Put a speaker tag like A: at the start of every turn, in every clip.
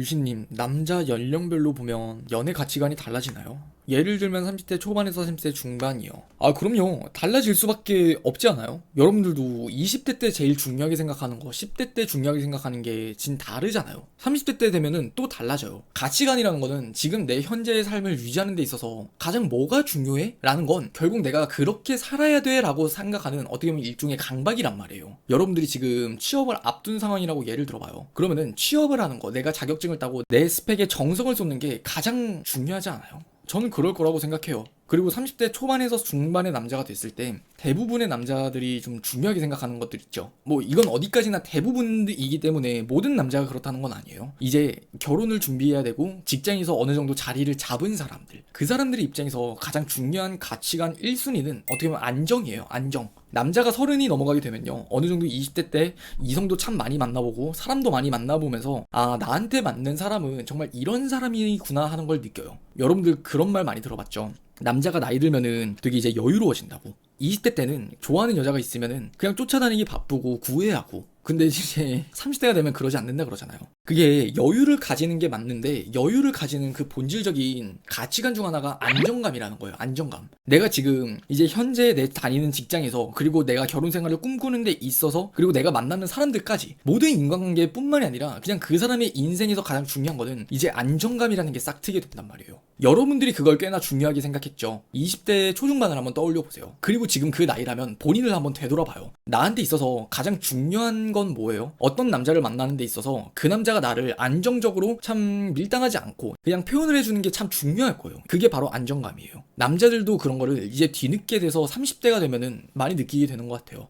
A: 유신님, 남자 연령별로 보면 연애 가치관이 달라지나요? 예를 들면 30대 초반에서 30대 중반이요. 아, 그럼요. 달라질 수밖에 없지 않아요? 여러분들도 20대 때 제일 중요하게 생각하는 거, 10대 때 중요하게 생각하는 게 진 다르잖아요. 30대 때 되면은 또 달라져요. 가치관이라는 거는 지금 내 현재의 삶을 유지하는 데 있어서 가장 뭐가 중요해? 라는 건 결국 내가 그렇게 살아야 돼 라고 생각하는 어떻게 보면 일종의 강박이란 말이에요. 여러분들이 지금 취업을 앞둔 상황이라고 예를 들어봐요. 그러면은 취업을 하는 거, 내가 자격증을 따고 내 스펙에 정성을 쏟는 게 가장 중요하지 않아요? 저는 그럴 거라고 생각해요. 그리고 30대 초반에서 중반의 남자가 됐을 때 대부분의 남자들이 좀 중요하게 생각하는 것들 있죠. 뭐 이건 어디까지나 대부분이기 때문에 모든 남자가 그렇다는 건 아니에요. 이제 결혼을 준비해야 되고 직장에서 어느 정도 자리를 잡은 사람들, 그 사람들의 입장에서 가장 중요한 가치관 1순위는 어떻게 보면 안정이에요. 안정. 남자가 30이 넘어가게 되면요, 어느 정도 20대 때 이성도 참 많이 만나보고 사람도 많이 만나보면서 아, 나한테 맞는 사람은 정말 이런 사람이구나 하는 걸 느껴요. 여러분들 그런 말 많이 들어봤죠? 남자가 나이 들면은 되게 이제 여유로워진다고. 20대 때는 좋아하는 여자가 있으면은 그냥 쫓아다니기 바쁘고 구애하고, 근데 이제 30대가 되면 그러지 않는다 그러잖아요. 그게 여유를 가지는 게 맞는데, 여유를 가지는 그 본질적인 가치관 중 하나가 안정감이라는 거예요. 안정감. 내가 지금 이제 현재 내 다니는 직장에서, 그리고 내가 결혼 생활을 꿈꾸는 데 있어서, 그리고 내가 만나는 사람들까지 모든 인간관계뿐만이 아니라 그냥 그 사람의 인생에서 가장 중요한 거는 이제 안정감이라는 게 싹 트게 된단 말이에요. 여러분들이 그걸 꽤나 중요하게 생각했죠. 20대 초중반을 한번 떠올려 보세요. 그리고 지금 그 나이라면 본인을 한번 되돌아봐요. 나한테 있어서 가장 중요한 건 뭐예요? 어떤 남자를 만나는 데 있어서 그 남자가 나를 안정적으로 참 밀당하지 않고 그냥 표현을 해주는 게 참 중요할 거예요. 그게 바로 안정감이에요. 남자들도 그런 거를 이제 뒤늦게 돼서 30대가 되면은 많이 느끼게 되는 것 같아요.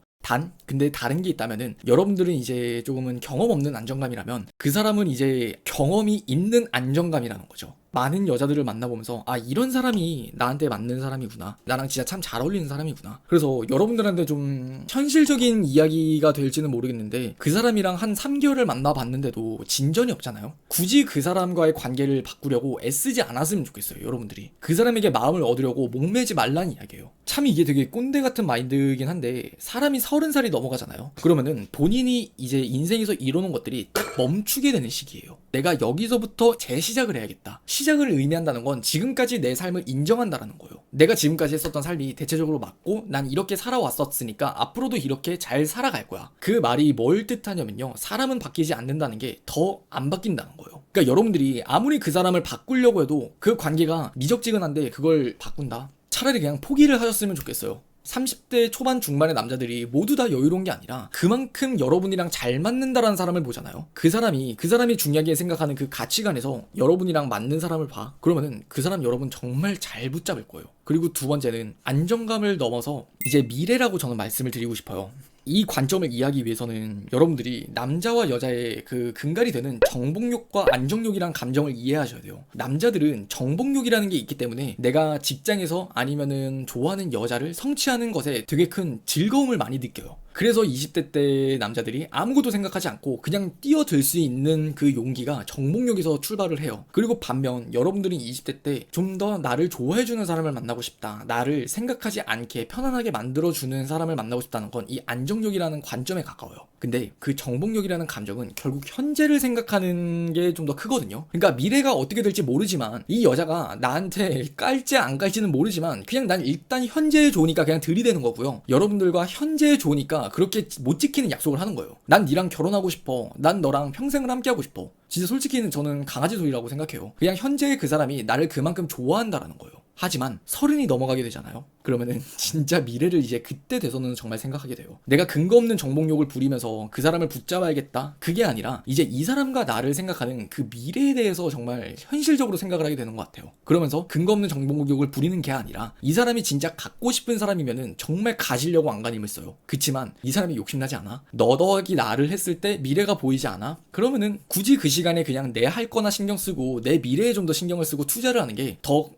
A: 근데 다른 게 있다면은, 여러분들은 이제 조금은 경험 없는 안정감이라면 그 사람은 이제 경험이 있는 안정감이라는 거죠. 많은 여자들을 만나보면서 아, 이런 사람이 나한테 맞는 사람이구나, 나랑 진짜 참 잘 어울리는 사람이구나. 그래서 여러분들한테 좀 현실적인 이야기가 될지는 모르겠는데, 그 사람이랑 한 3개월을 만나봤는데도 진전이 없잖아요. 굳이 그 사람과의 관계를 바꾸려고 애쓰지 않았으면 좋겠어요. 여러분들이 그 사람에게 마음을 얻으려고 목매지 말라는 이야기예요. 참 이게 되게 꼰대 같은 마인드이긴 한데, 사람이 30살이 넘어가잖아요. 그러면은 본인이 이제 인생에서 이루는 것들이 딱 멈추게 되는 시기예요. 내가 여기서부터 재시작을 해야겠다. 시작을 의미한다는 건 지금까지 내 삶을 인정한다라는 거예요. 내가 지금까지 했었던 삶이 대체적으로 맞고 난 이렇게 살아왔었으니까 앞으로도 이렇게 잘 살아갈 거야. 그 말이 뭘 뜻하냐면요, 사람은 바뀌지 않는다는 게 더 안 바뀐다는 거예요. 그러니까 여러분들이 아무리 그 사람을 바꾸려고 해도 그 관계가 미적지근한데 그걸 바꾼다? 차라리 그냥 포기를 하셨으면 좋겠어요. 30대 초반 중반의 남자들이 모두 다 여유로운 게 아니라 그만큼 여러분이랑 잘 맞는다라는 사람을 보잖아요. 그 사람이 중요하게 생각하는 그 가치관에서 여러분이랑 맞는 사람을 봐. 그러면은 그 사람 여러분 정말 잘 붙잡을 거예요. 그리고 두 번째는 안정감을 넘어서 이제 미래라고 저는 말씀을 드리고 싶어요. 이 관점을 이해하기 위해서는 여러분들이 남자와 여자의 그 근간이 되는 정복욕과 안정욕이란 감정을 이해하셔야 돼요. 남자들은 정복욕이라는 게 있기 때문에 내가 직장에서 아니면은 좋아하는 여자를 성취하는 것에 되게 큰 즐거움을 많이 느껴요. 그래서 20대 때 남자들이 아무것도 생각하지 않고 그냥 뛰어들 수 있는 그 용기가 정복욕에서 출발을 해요. 그리고 반면 여러분들은 20대 때 좀 더 나를 좋아해주는 사람을 만나고 싶다, 나를 생각하지 않게 편안하게 만들어주는 사람을 만나고 싶다는 건 이 안정욕이라는 관점에 가까워요. 근데 그 정복욕이라는 감정은 결국 현재를 생각하는 게 좀 더 크거든요. 그러니까 미래가 어떻게 될지 모르지만, 이 여자가 나한테 깔지 안 깔지는 모르지만 그냥 난 일단 현재에 좋으니까 그냥 들이대는 거고요. 여러분들과 현재에 좋으니까 그렇게 못 지키는 약속을 하는 거예요. 난 니랑 결혼하고 싶어, 난 너랑 평생을 함께 하고 싶어. 진짜 솔직히는 저는 강아지 소리라고 생각해요. 그냥 현재의 그 사람이 나를 그만큼 좋아한다라는 거예요. 하지만 30이 넘어가게 되잖아요. 그러면은 진짜 미래를 이제 그때 돼서는 정말 생각하게 돼요. 내가 근거 없는 정복욕을 부리면서 그 사람을 붙잡아야겠다, 그게 아니라 이제 이 사람과 나를 생각하는 그 미래에 대해서 정말 현실적으로 생각을 하게 되는 것 같아요. 그러면서 근거 없는 정복욕을 부리는 게 아니라 이 사람이 진짜 갖고 싶은 사람이면은 정말 가지려고 안간힘을 써요. 그치만 이 사람이 욕심나지 않아? 너덕이 나를 했을 때 미래가 보이지 않아? 그러면은 굳이 그 시간에 그냥 내 할 거나 신경 쓰고 내 미래에 좀 더 신경을 쓰고 투자를 하는 게 더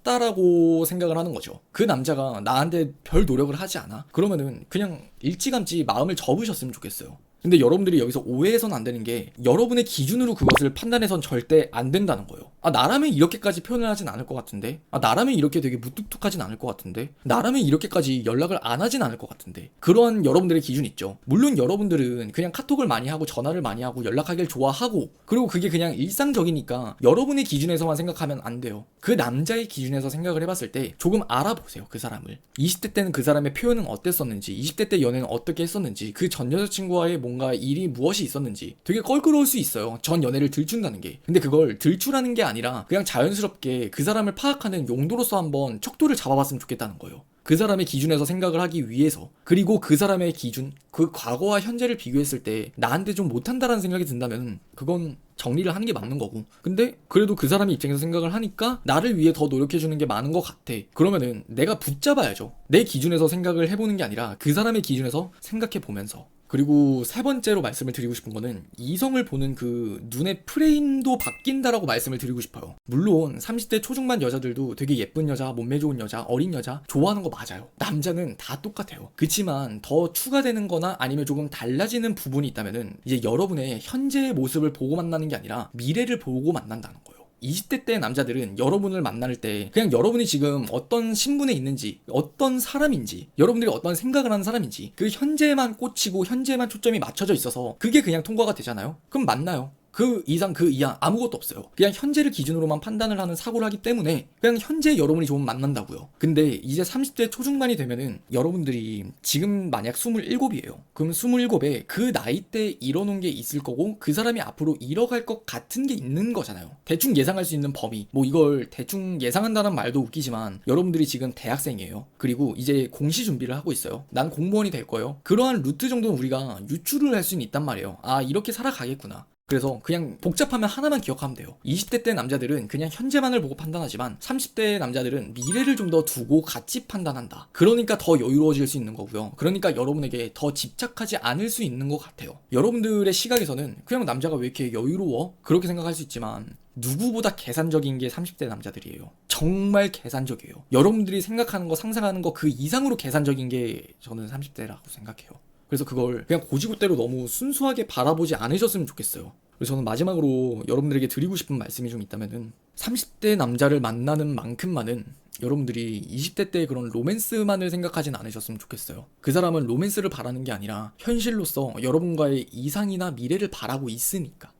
A: 다라고 생각을 하는 거죠. 그 남자가 나한테 별 노력을 하지 않아? 그러면은 그냥 일찌감치 마음을 접으셨으면 좋겠어요. 근데 여러분들이 여기서 오해해서는 안 되는 게 여러분의 기준으로 그것을 판단해선 절대 안 된다는 거예요. 아, 나라면 이렇게까지 표현을 하진 않을 것 같은데, 아, 나라면 이렇게 되게 무뚝뚝하진 않을 것 같은데, 나라면 이렇게까지 연락을 안 하진 않을 것 같은데, 그러한 여러분들의 기준 있죠. 물론 여러분들은 그냥 카톡을 많이 하고 전화를 많이 하고 연락하길 좋아하고, 그리고 그게 그냥 일상적이니까 여러분의 기준에서만 생각하면 안 돼요. 그 남자의 기준에서 생각을 해봤을 때 조금 알아보세요, 그 사람을. 20대 때는 그 사람의 표현은 어땠었는지, 20대 때 연애는 어떻게 했었는지, 그 전 여자친구와의 뭔가 일이 무엇이 있었는지. 되게 껄끄러울 수 있어요, 전 연애를 들춘다는 게. 근데 그걸 들추라는 게 아니라 그냥 자연스럽게 그 사람을 파악하는 용도로서 한번 척도를 잡아봤으면 좋겠다는 거예요. 그 사람의 기준에서 생각을 하기 위해서. 그리고 그 사람의 기준, 그 과거와 현재를 비교했을 때 나한테 좀 못한다라는 생각이 든다면 그건 정리를 하는 게 맞는 거고. 근데 그래도 그 사람의 입장에서 생각을 하니까 나를 위해 더 노력해주는 게 많은 것 같아. 그러면은 내가 붙잡아야죠. 내 기준에서 생각을 해보는 게 아니라 그 사람의 기준에서 생각해보면서. 그리고 세 번째로 말씀을 드리고 싶은 거는 이성을 보는 그 눈의 프레임도 바뀐다라고 말씀을 드리고 싶어요. 물론 30대 초중반 여자들도 되게 예쁜 여자, 몸매 좋은 여자, 어린 여자 좋아하는 거 맞아요. 남자는 다 똑같아요. 그치만 더 추가되는 거나 아니면 조금 달라지는 부분이 있다면은 이제 여러분의 현재의 모습을 보고 만나는 게 아니라 미래를 보고 만난다는 거예요. 20대 때 남자들은 여러분을 만날 때 그냥 여러분이 지금 어떤 신분에 있는지, 어떤 사람인지, 여러분들이 어떤 생각을 하는 사람인지 그 현재만 꽂히고 현재만 초점이 맞춰져 있어서 그게 그냥 통과가 되잖아요. 그럼 만나요. 그 이상 그 이하 아무것도 없어요. 그냥 현재를 기준으로만 판단을 하는 사고를 하기 때문에 그냥 현재 여러분이 좋으면 만난다고요. 근데 이제 30대 초중반이 되면은 여러분들이 지금 만약 27이에요. 그럼 27에 그 나이 때 이뤄놓은 게 있을 거고 그 사람이 앞으로 이뤄갈 것 같은 게 있는 거잖아요. 대충 예상할 수 있는 범위. 뭐 이걸 대충 예상한다는 말도 웃기지만 여러분들이 지금 대학생이에요. 그리고 이제 공시 준비를 하고 있어요. 난 공무원이 될 거예요. 그러한 루트 정도는 우리가 유추를 할 수는 있단 말이에요. 아, 이렇게 살아가겠구나. 그래서 그냥 복잡하면 하나만 기억하면 돼요. 20대 때 남자들은 그냥 현재만을 보고 판단하지만 30대 남자들은 미래를 좀 더 두고 같이 판단한다. 그러니까 더 여유로워질 수 있는 거고요. 그러니까 여러분에게 더 집착하지 않을 수 있는 것 같아요. 여러분들의 시각에서는 그냥 남자가 왜 이렇게 여유로워? 그렇게 생각할 수 있지만 누구보다 계산적인 게 30대 남자들이에요. 정말 계산적이에요. 여러분들이 생각하는 거, 상상하는 거 그 이상으로 계산적인 게 저는 30대라고 생각해요. 그래서 그걸 그냥 고지고대로 너무 순수하게 바라보지 않으셨으면 좋겠어요. 그래서 저는 마지막으로 여러분들에게 드리고 싶은 말씀이 좀 있다면은 30대 남자를 만나는 만큼만은 여러분들이 20대 때 그런 로맨스만을 생각하진 않으셨으면 좋겠어요. 그 사람은 로맨스를 바라는 게 아니라 현실로서 여러분과의 이상이나 미래를 바라고 있으니까.